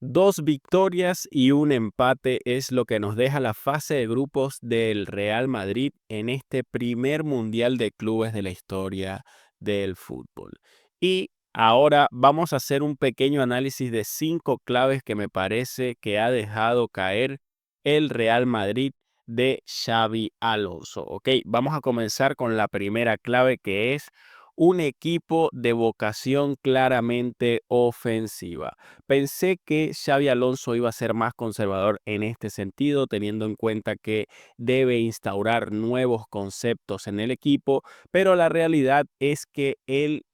Dos victorias y un empate es lo que nos deja la fase de grupos del Real Madrid en este primer Mundial de Clubes de la historia del fútbol. Y ahora vamos a hacer un pequeño análisis de 5 claves que me parece que ha dejado caer el Real Madrid de Xavi Alonso. Ok, vamos a comenzar con la primera clave, que es un equipo de vocación claramente ofensiva. Pensé que Xavi Alonso iba a ser más conservador en este sentido, teniendo en cuenta que debe instaurar nuevos conceptos en el equipo, pero la realidad es que el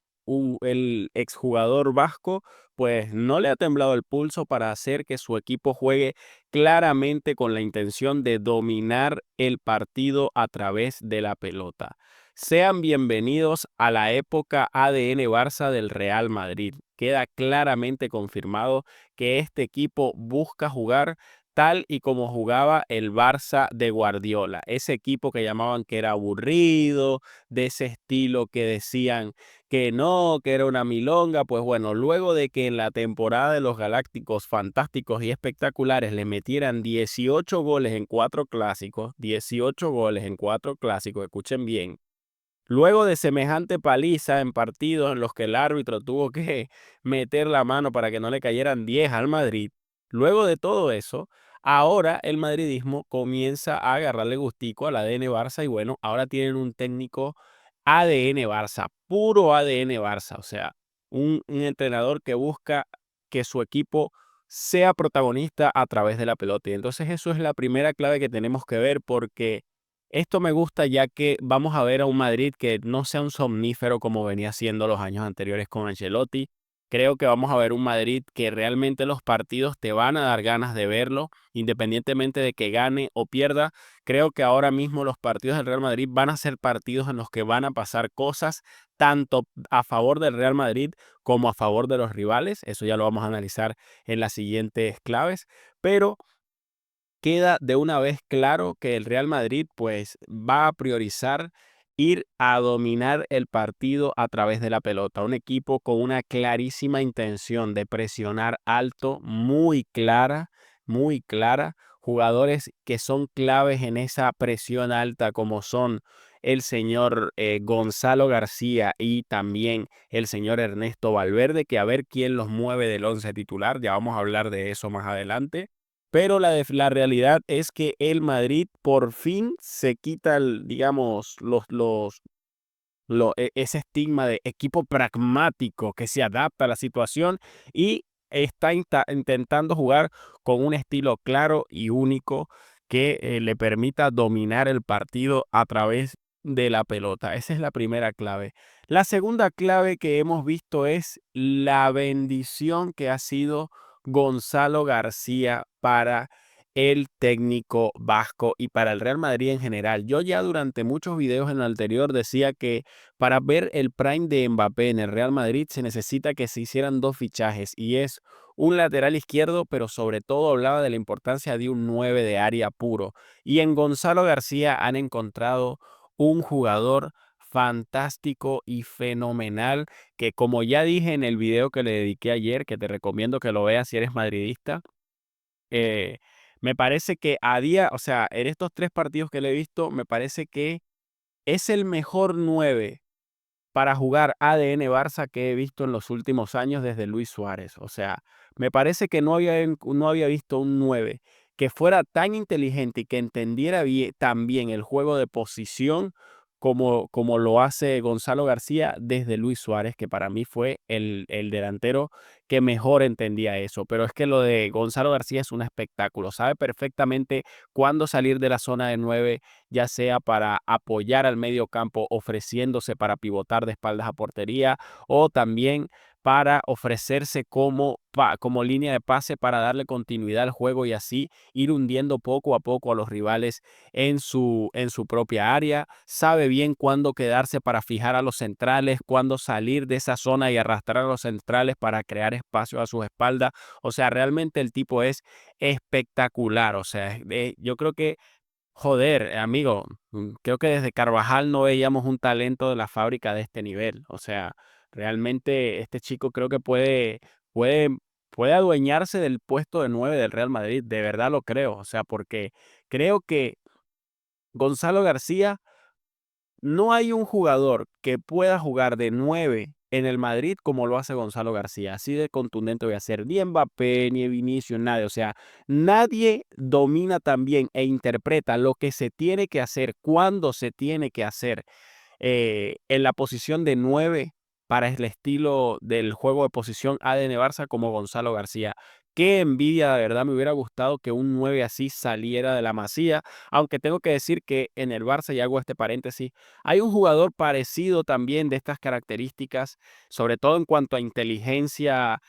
exjugador vasco, pues no le ha temblado el pulso para hacer que su equipo juegue claramente con la intención de dominar el partido a través de la pelota. Sean bienvenidos a la época ADN Barça del Real Madrid. Queda claramente confirmado que este equipo busca jugar tal y como jugaba el Barça de Guardiola. Ese equipo que llamaban que era aburrido, de ese estilo que decían que no, que era una milonga. Pues bueno, luego de que en la temporada de los Galácticos fantásticos y espectaculares le metieran 18 goles en 4 clásicos, 18 goles en 4 clásicos, escuchen bien. Luego de semejante paliza en partidos en los que el árbitro tuvo que meter la mano para que no le cayeran 10 al Madrid, luego de todo eso, ahora el madridismo comienza a agarrarle gustico al ADN Barça y bueno, ahora tienen un técnico ADN Barça, puro ADN Barça, o sea, un entrenador que busca que su equipo sea protagonista a través de la pelota. Y entonces eso es la primera clave que tenemos que ver, porque esto me gusta, ya que vamos a ver a un Madrid que no sea un somnífero como venía siendo los años anteriores con Ancelotti. Creo que vamos a ver un Madrid que realmente los partidos te van a dar ganas de verlo, independientemente de que gane o pierda. Creo que ahora mismo los partidos del Real Madrid van a ser partidos en los que van a pasar cosas tanto a favor del Real Madrid como a favor de los rivales. Eso ya lo vamos a analizar en las siguientes claves, pero queda de una vez claro que el Real Madrid pues va a priorizar ir a dominar el partido a través de la pelota. Un equipo con una clarísima intención de presionar alto, muy clara. Jugadores que son claves en esa presión alta, como son el señor Gonzalo García y también el señor Ernesto Valverde, que a ver quién los mueve del once titular. Ya vamos a hablar de eso más adelante. Pero la realidad es que el Madrid por fin se quita digamos, ese estigma de equipo pragmático que se adapta a la situación y está intentando jugar con un estilo claro y único que le permita dominar el partido a través de la pelota. Esa es la primera clave. La segunda clave que hemos visto es la bendición que ha sido Gonzalo García para el técnico vasco y para el Real Madrid en general. Yo ya durante muchos videos en el anterior decía que para ver el prime de Mbappé en el Real Madrid se necesita que se hicieran dos fichajes, y es un lateral izquierdo, pero sobre todo hablaba de la importancia de un 9 de área puro. Y en Gonzalo García han encontrado un jugador fantástico y fenomenal que, como ya dije en el video que le dediqué ayer, que te recomiendo que lo veas si eres madridista, eh, me parece que o sea, en estos 3 partidos que le he visto, me parece que es el mejor 9 para jugar ADN Barça que he visto en los últimos años desde Luis Suárez. O sea, me parece que no había visto un 9 que fuera tan inteligente y que entendiera tan bien el juego de posición como lo hace Gonzalo García desde Luis Suárez, que para mí fue el delantero que mejor entendía eso. Pero es que lo de Gonzalo García es un espectáculo. Sabe perfectamente cuándo salir de la zona de 9, ya sea para apoyar al medio campo ofreciéndose para pivotar de espaldas a portería, o también para ofrecerse como línea de pase para darle continuidad al juego y así ir hundiendo poco a poco a los rivales en su propia área. Sabe bien cuándo quedarse para fijar a los centrales, cuándo salir de esa zona y arrastrar a los centrales para crear espacio a sus espaldas. O sea, realmente el tipo es espectacular. O sea, yo creo que, joder, amigo, creo que desde Carvajal no veíamos un talento de la fábrica de este nivel. O sea, realmente este chico creo que puede puede adueñarse del puesto de 9 del Real Madrid, de verdad lo creo, o sea, porque creo que Gonzalo García no hay un jugador que pueda jugar de 9 en el Madrid como lo hace Gonzalo García. Así de contundente voy a ser. Ni Mbappé, ni Vinicius, nadie. O sea, nadie domina tan bien e interpreta lo que se tiene que hacer, cuando se tiene que hacer en la posición de 9 para el estilo del juego de posición ADN Barça como Gonzalo García. Qué envidia, de verdad, me hubiera gustado que un 9 así saliera de la Masía, aunque tengo que decir que en el Barça, y hago este paréntesis, hay un jugador parecido también de estas características, sobre todo en cuanto a inteligencia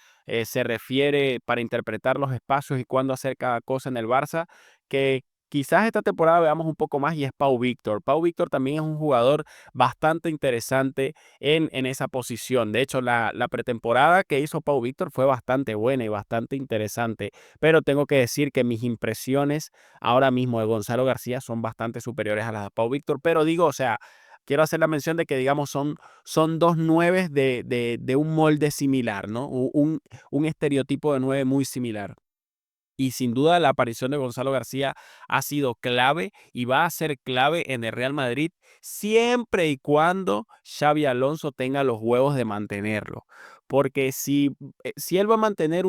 se refiere para interpretar los espacios y cuándo hacer cada cosa en el Barça, que quizás esta temporada veamos un poco más y es Pau Víctor. Pau Víctor también es un jugador bastante interesante en esa posición. De hecho, la pretemporada que hizo Pau Víctor fue bastante buena y bastante interesante, pero tengo que decir que mis impresiones ahora mismo de Gonzalo García son bastante superiores a las de Pau Víctor, pero digo, o sea, quiero hacer la mención de que, digamos, son dos nueves de un molde similar, ¿no? Un estereotipo de nueve muy similar. Y sin duda la aparición de Gonzalo García ha sido clave y va a ser clave en el Real Madrid siempre y cuando Xavi Alonso tenga los huevos de mantenerlo. Porque si él va a mantener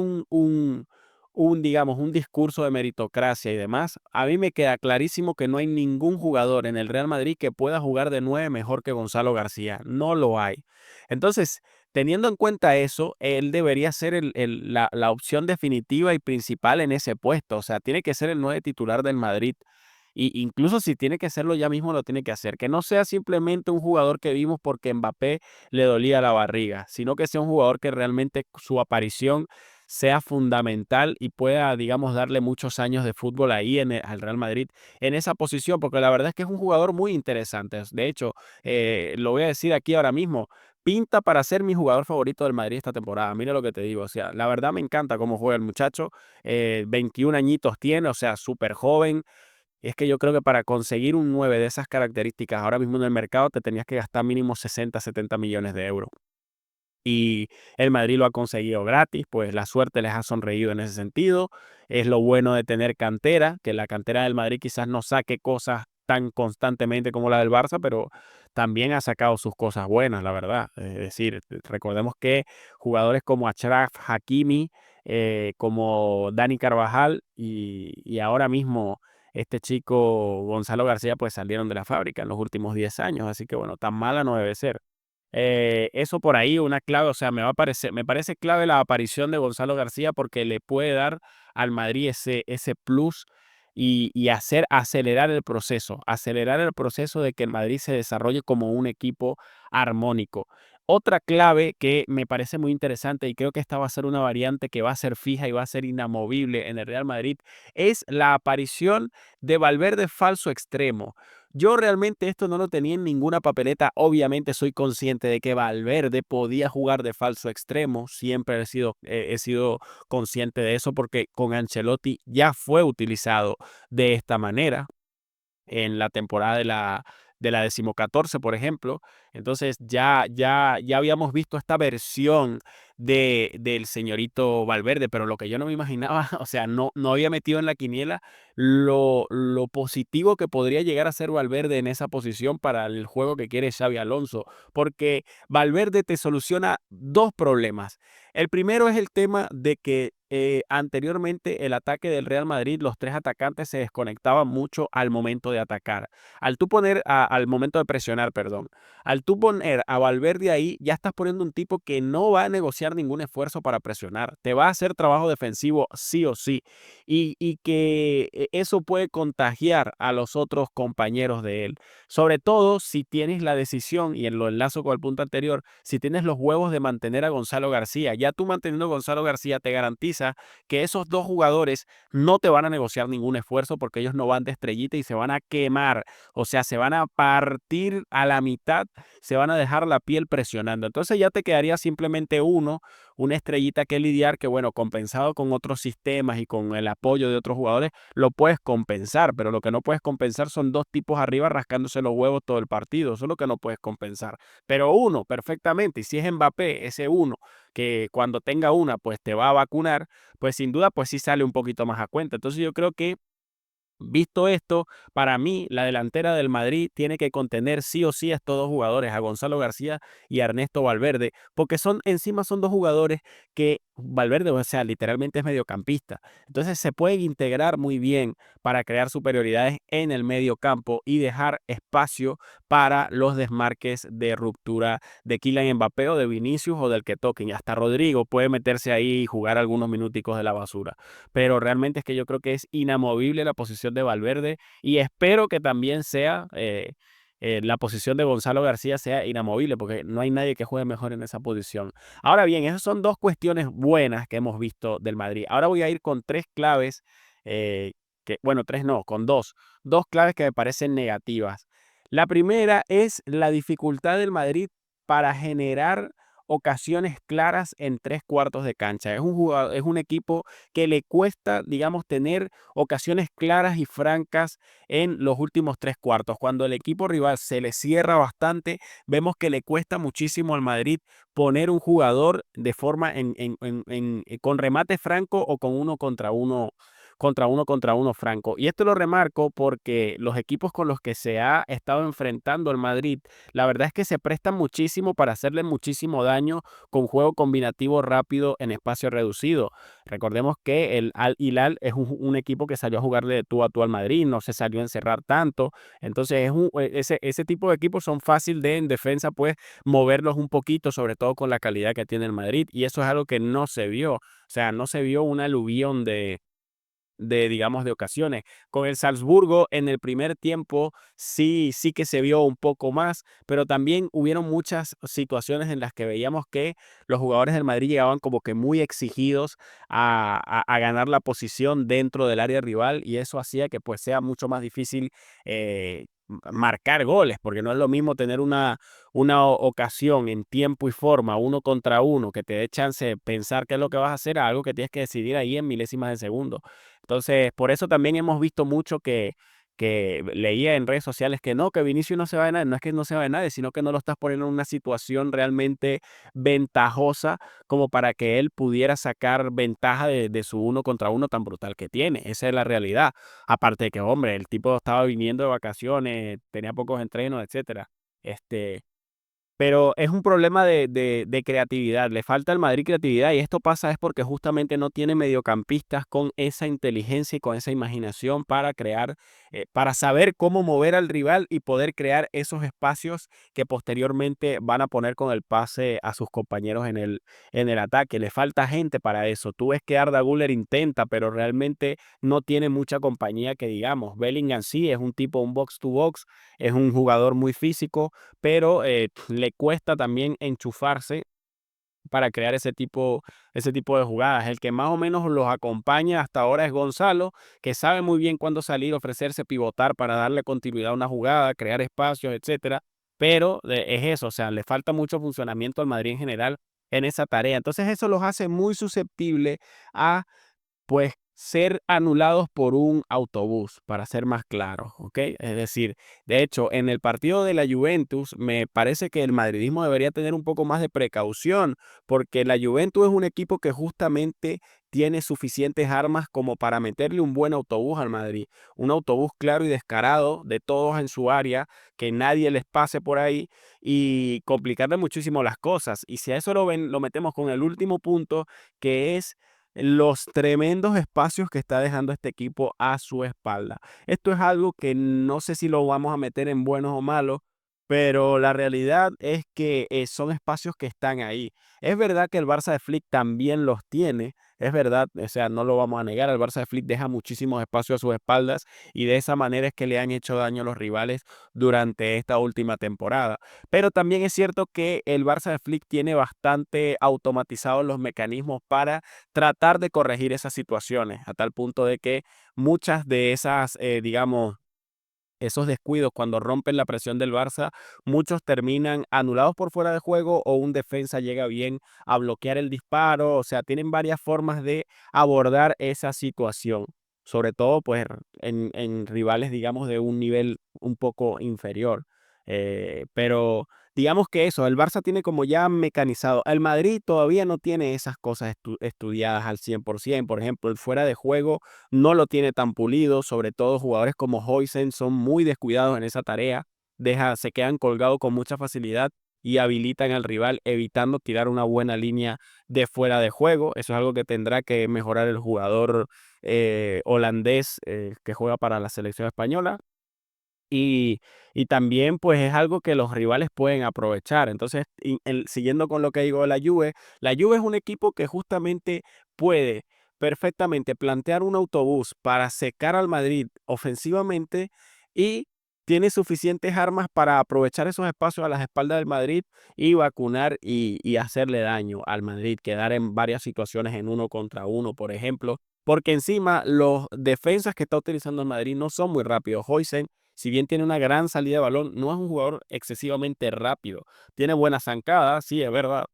digamos, un discurso de meritocracia y demás, a mí me queda clarísimo que no hay ningún jugador en el Real Madrid que pueda jugar de 9 mejor que Gonzalo García. No lo hay. Entonces, teniendo en cuenta eso, él debería ser la opción definitiva y principal en ese puesto. O sea, tiene que ser el 9 titular del Madrid. Y incluso si tiene que hacerlo ya mismo, lo tiene que hacer. Que no sea simplemente un jugador que vimos porque Mbappé le dolía la barriga, sino que sea un jugador que realmente su aparición sea fundamental y pueda, digamos, darle muchos años de fútbol ahí al Real Madrid en esa posición, porque la verdad es que es un jugador muy interesante. De hecho, lo voy a decir aquí ahora mismo, pinta para ser mi jugador favorito del Madrid esta temporada. Mira lo que te digo, o sea, la verdad me encanta cómo juega el muchacho. 21 añitos tiene, o sea, súper joven. Es que yo creo que para conseguir un 9 de esas características ahora mismo en el mercado te tenías que gastar mínimo 60, 70 millones de euros. Y el Madrid lo ha conseguido gratis, pues la suerte les ha sonreído en ese sentido. Es lo bueno de tener cantera, que la cantera del Madrid quizás no saque cosas tan constantemente como la del Barça, pero también ha sacado sus cosas buenas, la verdad. Es decir, recordemos que jugadores como Achraf Hakimi, como Dani Carvajal y ahora mismo este chico Gonzalo García, pues salieron de la fábrica en los últimos 10 años, así que bueno, tan mala no debe ser. Eso por ahí, una clave, o sea, me parece clave la aparición de Gonzalo García porque le puede dar al Madrid ese plus y hacer acelerar el proceso de que el Madrid se desarrolle como un equipo armónico. Otra clave que me parece muy interesante y creo que esta va a ser una variante que va a ser fija y va a ser inamovible en el Real Madrid es la aparición de Valverde falso extremo. Yo realmente esto no lo tenía en ninguna papeleta. Obviamente soy consciente de que Valverde podía jugar de falso extremo. Siempre he sido consciente de eso porque con Ancelotti ya fue utilizado de esta manera en la temporada de la 14, por ejemplo. Entonces ya habíamos visto esta versión del señorito Valverde, pero lo que yo no me imaginaba, o sea, no había metido en la quiniela lo positivo que podría llegar a ser Valverde en esa posición para el juego que quiere Xavi Alonso, porque Valverde te soluciona dos problemas. El primero es el tema de que anteriormente el ataque del Real Madrid, los tres atacantes se desconectaban mucho al momento de atacar. Al momento de presionar, perdón. Al tú poner a Valverde ahí, ya estás poniendo un tipo que no va a negociar ningún esfuerzo para presionar. Te va a hacer trabajo defensivo sí o sí. Y que eso puede contagiar a los otros compañeros de él. Sobre todo si tienes la decisión, y en lo enlazo con el punto anterior, si tienes los huevos de mantener a Gonzalo García. Ya tú manteniendo a Gonzalo García te garantiza que esos dos jugadores no te van a negociar ningún esfuerzo porque ellos no van de estrellita y se van a quemar. O sea, se van a partir a la mitad, se van a dejar la piel presionando. Entonces ya te quedaría simplemente una estrellita que lidiar que, bueno, compensado con otros sistemas y con el apoyo de otros jugadores, lo puedes compensar, pero lo que no puedes compensar son dos tipos arriba rascándose los huevos todo el partido. Eso es lo que no puedes compensar. Pero uno, perfectamente, y si es Mbappé, ese uno que cuando tenga una, pues te va a vacunar, pues sin duda, pues sí sale un poquito más a cuenta. Entonces yo creo que visto esto, para mí la delantera del Madrid tiene que contener sí o sí a estos dos jugadores, a Gonzalo García y a Ernesto Valverde, porque son dos jugadores que Valverde, o sea, literalmente es mediocampista. Entonces se pueden integrar muy bien para crear superioridades en el medio campo y dejar espacio para los desmarques de ruptura de Kylian Mbappé o de Vinicius o del que toquen. Y hasta Rodrigo puede meterse ahí y jugar algunos minuticos de la basura, pero realmente es que yo creo que es inamovible la posición de Valverde y espero que también sea la posición de Gonzalo García sea inamovible porque no hay nadie que juegue mejor en esa posición. Ahora bien, esas son dos cuestiones buenas que hemos visto del Madrid. Ahora voy a ir con tres claves, bueno, tres no, con dos claves que me parecen negativas. La primera es la dificultad del Madrid para generar ocasiones claras en tres cuartos de cancha. Es un equipo que le cuesta, digamos, tener ocasiones claras y francas en los últimos tres cuartos. Cuando el equipo rival se le cierra bastante, vemos que le cuesta muchísimo al Madrid poner un jugador de forma con remate franco o con contra uno franco. Y esto lo remarco porque los equipos con los que se ha estado enfrentando el Madrid, la verdad es que se prestan muchísimo para hacerle muchísimo daño con juego combinativo rápido en espacio reducido. Recordemos que el Al Hilal es un equipo que salió a jugarle de tú a tú al Madrid, no se salió a encerrar tanto. Entonces, ese tipo de equipos son fácil de en defensa, pues, moverlos un poquito, sobre todo con la calidad que tiene el Madrid. Y eso es algo que no se vio. O sea, no se vio una aluvión digamos, de ocasiones. Con el Salzburgo en el primer tiempo sí que se vio un poco más, pero también hubieron muchas situaciones en las que veíamos que los jugadores del Madrid llegaban como que muy exigidos a ganar la posición dentro del área rival y eso hacía que pues sea mucho más difícil marcar goles, porque no es lo mismo tener una ocasión en tiempo y forma, uno contra uno, que te dé chance de pensar qué es lo que vas a hacer, a algo que tienes que decidir ahí en milésimas de segundo. Entonces, por eso también hemos visto mucho que leía en redes sociales que no, que Vinicius no se va de nadie. No es que no se va de nadie, sino que no lo estás poniendo en una situación realmente ventajosa como para que él pudiera sacar ventaja de su uno contra uno tan brutal que tiene. Esa es la realidad. Aparte de que, hombre, el tipo estaba viniendo de vacaciones, tenía pocos entrenos, etcétera. Pero es un problema de creatividad, le falta al Madrid creatividad y esto pasa es porque justamente no tiene mediocampistas con esa inteligencia y con esa imaginación para crear, para saber cómo mover al rival y poder crear esos espacios que posteriormente van a poner con el pase a sus compañeros en el ataque. Le falta gente para eso. Tú ves que Arda Güler intenta, pero realmente no tiene mucha compañía que digamos. Bellingham sí, es un tipo, un box to box, es un jugador muy físico pero le cuesta también enchufarse para crear ese tipo de jugadas. El que más o menos los acompaña hasta ahora es Gonzalo, que sabe muy bien cuándo salir, ofrecerse, pivotar para darle continuidad a una jugada, crear espacios, etcétera. Pero es eso, o sea, le falta mucho funcionamiento al Madrid en general en esa tarea. Entonces eso los hace muy susceptibles a pues ser anulados por un autobús, para ser más claro, ¿ok? Es decir, de hecho, en el partido de la Juventus, me parece que el madridismo debería tener un poco más de precaución, porque la Juventus es un equipo que justamente tiene suficientes armas como para meterle un buen autobús al Madrid, un autobús claro y descarado de todos en su área, que nadie les pase por ahí y complicarle muchísimo las cosas. Y si a eso lo metemos con el último punto, que es los tremendos espacios que está dejando este equipo a su espalda. Esto es algo que no sé si lo vamos a meter en buenos o malos, pero la realidad es que son espacios que están ahí. Es verdad que el Barça de Flick también los tiene, es verdad, o sea, no lo vamos a negar, el Barça de Flick deja muchísimos espacios a sus espaldas y de esa manera es que le han hecho daño a los rivales durante esta última temporada. Pero también es cierto que el Barça de Flick tiene bastante automatizados los mecanismos para tratar de corregir esas situaciones, a tal punto de que muchas de esas, digamos, esos descuidos cuando rompen la presión del Barça, muchos terminan anulados por fuera de juego o un defensa llega bien a bloquear el disparo, o sea, tienen varias formas de abordar esa situación, sobre todo pues en rivales, digamos, de un nivel un poco inferior. Pero digamos que eso, el Barça tiene como ya mecanizado. El Madrid todavía no tiene esas cosas estudiadas al 100%. Por ejemplo, el fuera de juego no lo tiene tan pulido, sobre todo jugadores como Huijsen son muy descuidados en esa tarea, se quedan colgados con mucha facilidad y habilitan al rival evitando tirar una buena línea de fuera de juego. Eso es algo que tendrá que mejorar el jugador holandés que juega para la selección española. Y, y también pues es algo que los rivales pueden aprovechar. Entonces, siguiendo con lo que digo de la Juve es un equipo que justamente puede perfectamente plantear un autobús para secar al Madrid ofensivamente y tiene suficientes armas para aprovechar esos espacios a las espaldas del Madrid y vacunar y hacerle daño al Madrid, quedar en varias situaciones en uno contra uno, por ejemplo, porque encima los defensas que está utilizando el Madrid no son muy rápidos. Huijsen, si bien tiene una gran salida de balón, no es un jugador excesivamente rápido. Tiene buena zancada, sí, es verdad,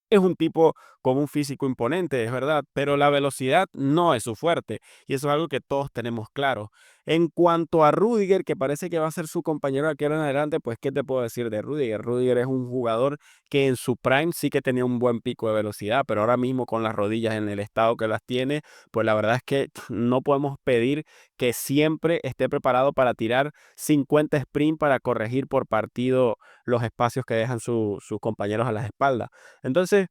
es un tipo con un físico imponente, es verdad, pero la velocidad no es su fuerte y eso es algo que todos tenemos claro. En cuanto a Rüdiger, que parece que va a ser su compañero de aquí en adelante, pues ¿qué te puedo decir de Rüdiger? Rüdiger es un jugador que en su prime sí que tenía un buen pico de velocidad, pero ahora mismo con las rodillas en el estado que las tiene, pues la verdad es que no podemos pedir que siempre esté preparado para tirar 50 sprint para corregir por partido los espacios que dejan sus compañeros a las espaldas. Entonces,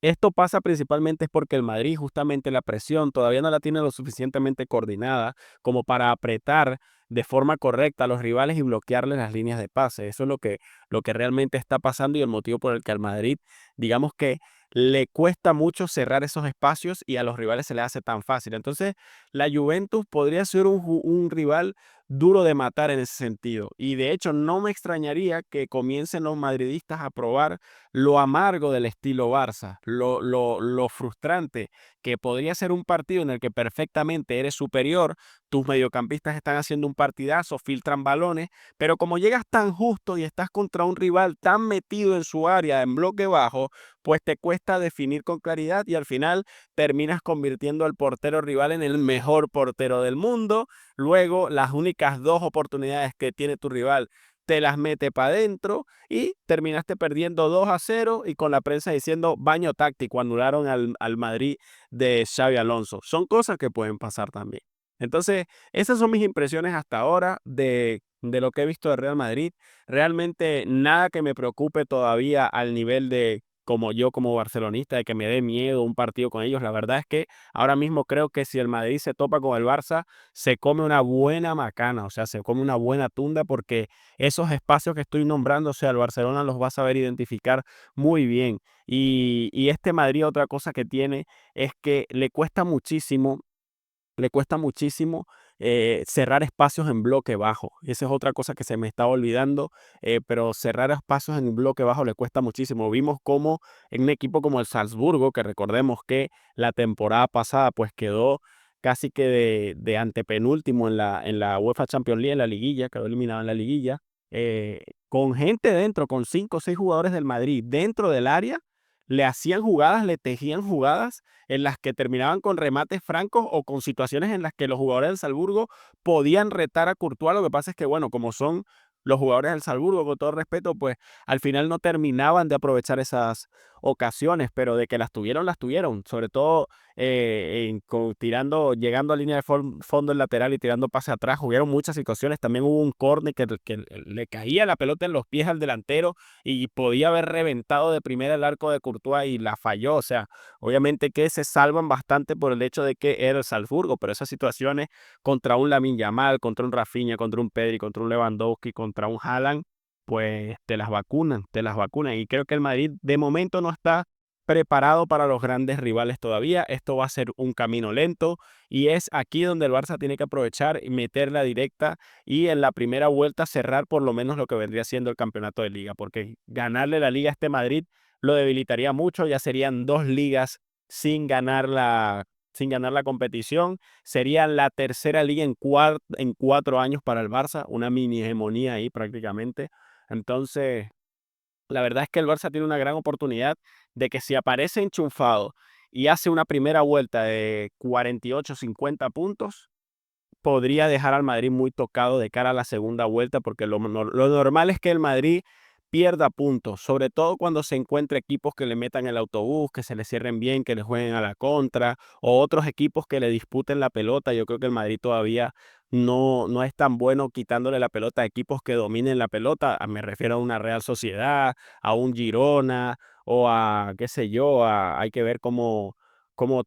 esto pasa principalmente es porque el Madrid, justamente la presión, todavía no la tiene lo suficientemente coordinada como para apretar de forma correcta a los rivales y bloquearles las líneas de pase. Eso es lo que realmente está pasando y el motivo por el que al Madrid, digamos que le cuesta mucho cerrar esos espacios y a los rivales se le hace tan fácil. Entonces, la Juventus podría ser un rival duro de matar en ese sentido. Y de hecho, no me extrañaría que comiencen los madridistas a probar lo amargo del estilo Barça, lo frustrante que podría ser un partido en el que perfectamente eres superior, tus mediocampistas están haciendo un partidazo, filtran balones, pero como llegas tan justo y estás contra un rival tan metido en su área, en bloque bajo, pues te cuesta definir con claridad y al final terminas convirtiendo al portero rival en el mejor portero del mundo. Luego, las únicas dos oportunidades que tiene tu rival te las mete para adentro y terminaste perdiendo 2-0 y con la prensa diciendo baño táctico, anularon al Madrid de Xavi Alonso. Son cosas que pueden pasar también. Entonces, esas son mis impresiones hasta ahora de lo que he visto de Real Madrid. Realmente nada que me preocupe todavía al nivel de como yo como barcelonista, de que me dé miedo un partido con ellos. La verdad es que ahora mismo creo que si el Madrid se topa con el Barça, se come una buena macana, o sea, se come una buena tunda porque esos espacios que estoy nombrando, o sea, el Barcelona los va a saber identificar muy bien. Y este Madrid, otra cosa que tiene es que le cuesta muchísimo cerrar espacios en bloque bajo. Esa es otra cosa que se me estaba olvidando, pero cerrar espacios en bloque bajo le cuesta muchísimo. Vimos cómo en un equipo como el Salzburgo, que recordemos que la temporada pasada pues quedó casi que de antepenúltimo en la UEFA Champions League, en la liguilla, quedó eliminado en la liguilla, con gente dentro, con 5 o 6 jugadores del Madrid dentro del área, le hacían jugadas, le tejían jugadas en las que terminaban con remates francos o con situaciones en las que los jugadores del Salzburgo podían retar a Courtois. Lo que pasa es que, bueno, como son los jugadores del Salzburgo, con todo respeto, pues al final no terminaban de aprovechar esas ocasiones, pero de que las tuvieron, las tuvieron. Sobre todo tirando, llegando a línea de fondo el lateral y tirando pase atrás. Hubieron muchas situaciones. También hubo un córner que le caía la pelota en los pies al delantero y podía haber reventado de primera el arco de Courtois y la falló. O sea, obviamente que se salvan bastante por el hecho de que era el Salzburgo, pero esas situaciones contra un Lamine Yamal, contra un Rafinha, contra un Pedri, contra un Lewandowski, contra un Haaland, pues te las vacunan, te las vacunan. Y creo que el Madrid de momento no está preparado para los grandes rivales todavía. Esto va a ser un camino lento y es aquí donde el Barça tiene que aprovechar y meter la directa y en la primera vuelta cerrar por lo menos lo que vendría siendo el campeonato de liga, porque ganarle la liga a este Madrid lo debilitaría mucho, ya serían 2 ligas sin ganar la competición, sería la tercera liga en 4 años para el Barça, una mini hegemonía ahí prácticamente. Entonces, la verdad es que el Barça tiene una gran oportunidad de que si aparece enchufado y hace una primera vuelta de 48, 50 puntos, podría dejar al Madrid muy tocado de cara a la segunda vuelta, porque lo normal es que el Madrid pierda puntos, sobre todo cuando se encuentre equipos que le metan el autobús, que se le cierren bien, que le jueguen a la contra, o otros equipos que le disputen la pelota. Yo creo que el Madrid todavía no es tan bueno quitándole la pelota a equipos que dominen la pelota. Me refiero a una Real Sociedad, a un Girona o a, qué sé yo, hay que ver cómo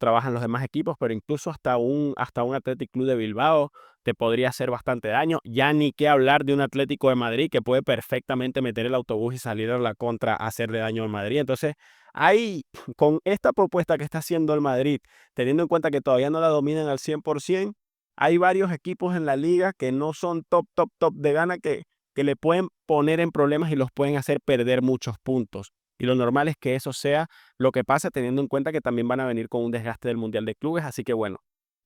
trabajan los demás equipos, pero incluso hasta un Athletic Club de Bilbao te podría hacer bastante daño. Ya ni qué hablar de un Atlético de Madrid que puede perfectamente meter el autobús y salir a la contra a hacerle daño al Madrid. Entonces, ahí, con esta propuesta que está haciendo el Madrid, teniendo en cuenta que todavía no la dominan al 100%, hay varios equipos en la liga que no son top, top, top de gana que le pueden poner en problemas y los pueden hacer perder muchos puntos. Y lo normal es que eso sea lo que pasa, teniendo en cuenta que también van a venir con un desgaste del Mundial de Clubes. Así que bueno,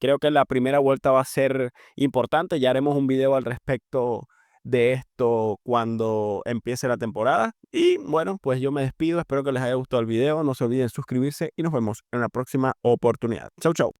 creo que la primera vuelta va a ser importante. Ya haremos un video al respecto de esto cuando empiece la temporada. Y bueno, pues yo me despido. Espero que les haya gustado el video. No se olviden suscribirse y nos vemos en la próxima oportunidad. Chau, chau.